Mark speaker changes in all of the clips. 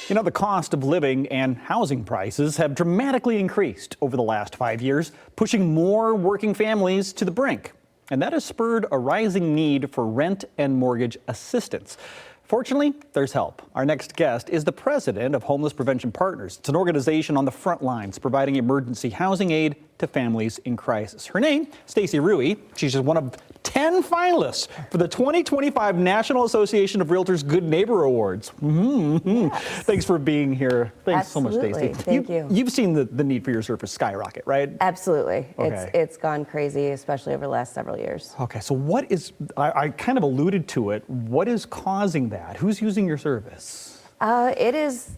Speaker 1: You know, the cost of living and housing prices have dramatically increased over the last 5 years, pushing more working families to the brink. And that has spurred a rising need for rent and mortgage assistance. Fortunately, there's help. Our next guest is the president of Homeless Prevention Partners. It's an organization on the front lines providing emergency housing aid to families in crisis. Her name, Stacey Ruhe. She's just one of 10 finalists for the 2025 National Association of Realtors Good Neighbor Awards. Yes. Thanks for being here. Thanks so much, Stacey.
Speaker 2: Thank you.
Speaker 1: You've seen the need for your service skyrocket, right?
Speaker 2: Absolutely.
Speaker 1: Okay.
Speaker 2: It's gone crazy, especially over the last several years.
Speaker 1: Okay, so what is, I kind of alluded to it, what is causing that? Who's using your service?
Speaker 2: It is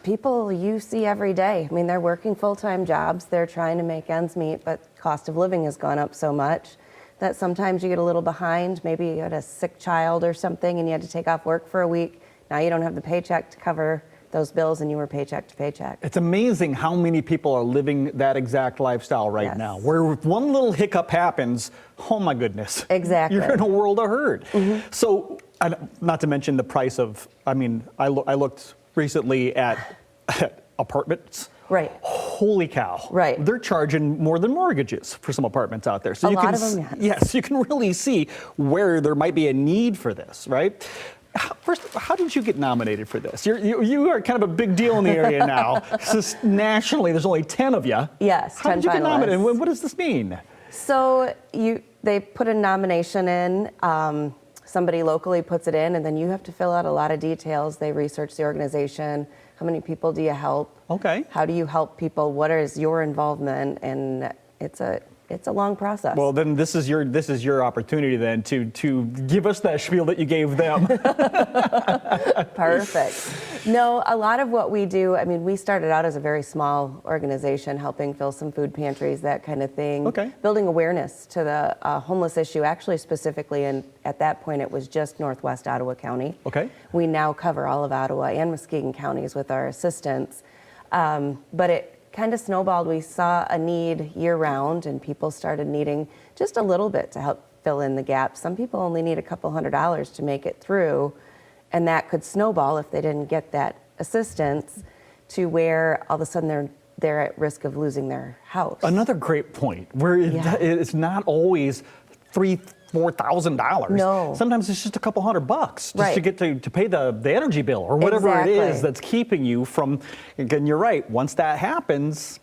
Speaker 2: people you see every day. I mean, they're working full-time jobs. They're trying to make ends meet, but cost of living has gone up so much that sometimes you get a little behind. Maybe you had a sick child or something and you had to take off work for a week. Now you don't have the paycheck to cover those bills and you were paycheck to paycheck.
Speaker 1: It's amazing how many people are living that exact lifestyle right now, where if one little hiccup happens, oh my goodness.
Speaker 2: Exactly.
Speaker 1: You're in a world of hurt. So, not to mention the price of, I looked recently at apartments.
Speaker 2: Right.
Speaker 1: Holy cow.
Speaker 2: Right.
Speaker 1: They're charging more than mortgages for some apartments out there. So
Speaker 2: a
Speaker 1: you
Speaker 2: lot
Speaker 1: can,
Speaker 2: of them, yes.
Speaker 1: Yes, you can really see where there might be a need for this, right? First, how did you get nominated for this? You are kind of a big deal in the area now. Nationally, there's only 10 of you.
Speaker 2: Yes, 10
Speaker 1: How did you get
Speaker 2: finalists.
Speaker 1: nominated? What does this mean?
Speaker 2: So they put a nomination in, somebody locally puts it in, and then you have to fill out a lot of details. They research the organization. How many people do you help?
Speaker 1: Okay.
Speaker 2: How do you help people? What is your involvement? And it's a long process.
Speaker 1: Well, then this is your opportunity then to give us that spiel that you gave them.
Speaker 2: Perfect. No, a lot of what we do, I mean, we started out as a very small organization helping fill some food pantries, that kind of thing.
Speaker 1: Okay.
Speaker 2: Building awareness to the homeless issue, actually specifically, and at that point it was just Northwest Ottawa County.
Speaker 1: Okay.
Speaker 2: We now cover all of Ottawa and Muskegon counties with our assistance. But it kind of snowballed. We saw a need year-round, and people started needing just a little bit to help fill in the gap. Some people only need a couple $100s to make it through, and that could snowball if they didn't get that assistance to where all of a sudden they're at risk of losing their house.
Speaker 1: Another great point, where it's not always $4,000.
Speaker 2: No.
Speaker 1: Sometimes it's just a couple $100 just
Speaker 2: Right.
Speaker 1: to get to pay the energy bill or whatever it is that's keeping you from. Again, you're right. Once that happens,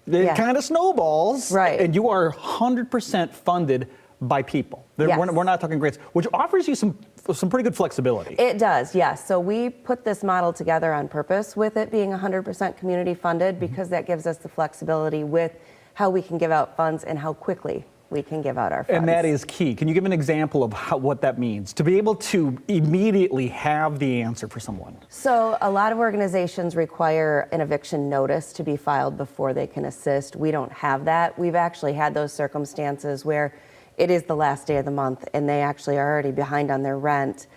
Speaker 1: it kind of snowballs.
Speaker 2: Right.
Speaker 1: And you are 100% funded by people.
Speaker 2: Yes.
Speaker 1: We're not talking grants, which offers you some pretty good flexibility.
Speaker 2: It does, yes. So we put this model together on purpose with it being 100% community funded, because that gives us the flexibility with how we can give out funds and how quickly we can give out our funds.
Speaker 1: And that is key. Can you give an example of what that means, to be able to immediately have the answer for someone?
Speaker 2: So a lot of organizations require an eviction notice to be filed before they can assist. We don't have that. We've actually had those circumstances where it is the last day of the month and they actually are already behind on their rent,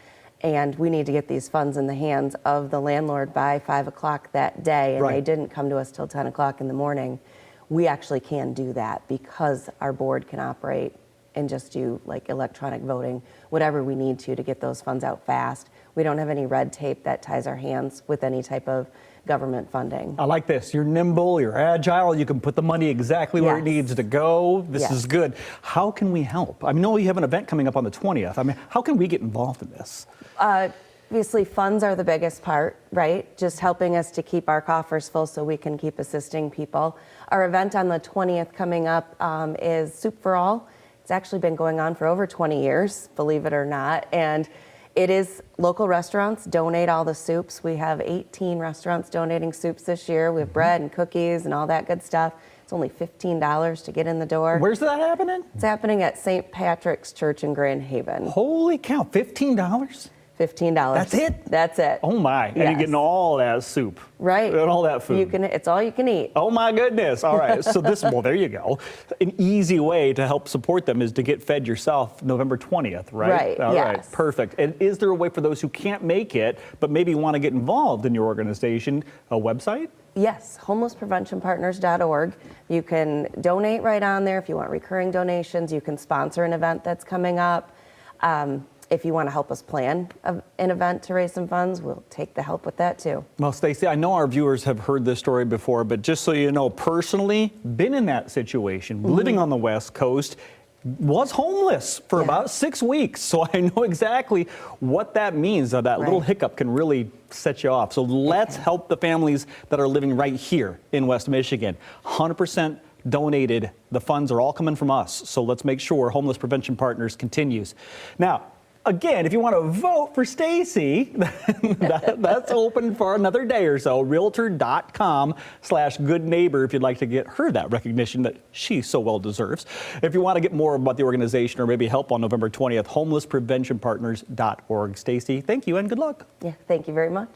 Speaker 2: and we need to get these funds in the hands of the landlord by 5 o'clock that day, and they didn't come to us till 10 o'clock in the morning. We actually can do that because our board can operate and just do like electronic voting, whatever we need to get those funds out fast. We don't have any red tape that ties our hands with any type of government funding.
Speaker 1: I like this. You're nimble, you're agile, you can put the money exactly where it needs to go. This is good. How can we help? I know you have an event coming up on the 20th. I mean, how can we get involved in this?
Speaker 2: Obviously, funds are the biggest part, right? Just helping us to keep our coffers full so we can keep assisting people. Our event on the 20th coming up is Soup for All. It's actually been going on for over 20 years, believe it or not. And it is local restaurants donate all the soups. We have 18 restaurants donating soups this year. We have bread and cookies and all that good stuff. It's only $15 to get in the door.
Speaker 1: Where's that happening?
Speaker 2: It's happening at St. Patrick's Church in Grand Haven.
Speaker 1: Holy cow, $15?
Speaker 2: $15.
Speaker 1: That's it?
Speaker 2: That's it.
Speaker 1: Oh my, and you're getting all that soup.
Speaker 2: Right.
Speaker 1: And all that food.
Speaker 2: It's all you can eat.
Speaker 1: Oh my goodness. All right. So well, there you go. An easy way to help support them is to get fed yourself November 20th, right?
Speaker 2: Right.
Speaker 1: All
Speaker 2: yes.
Speaker 1: right. Perfect. And is there a way for those who can't make it, but maybe want to get involved in your organization, a website?
Speaker 2: Yes, homelesspreventionpartners.org. You can donate right on there if you want recurring donations. You can sponsor an event that's coming up. if you want to help us plan an event to raise some funds, we'll take the help with that too.
Speaker 1: Well, Stacey, I know our viewers have heard this story before, but just so you know, personally, been in that situation, living on the West Coast, was homeless for about 6 weeks. So I know exactly what that means. That little hiccup can really set you off. So let's help the families that are living right here in West Michigan. 100% donated. The funds are all coming from us. So let's make sure Homeless Prevention Partners continues. Now, again, if you want to vote for Stacey, that's open for another day or so. Realtor.com/goodneighbor if you'd like to get her that recognition that she so well deserves. If you want to get more about the organization or maybe help on November 20th, homelesspreventionpartners.org. Stacey, thank you and good luck.
Speaker 2: Yeah, thank you very much.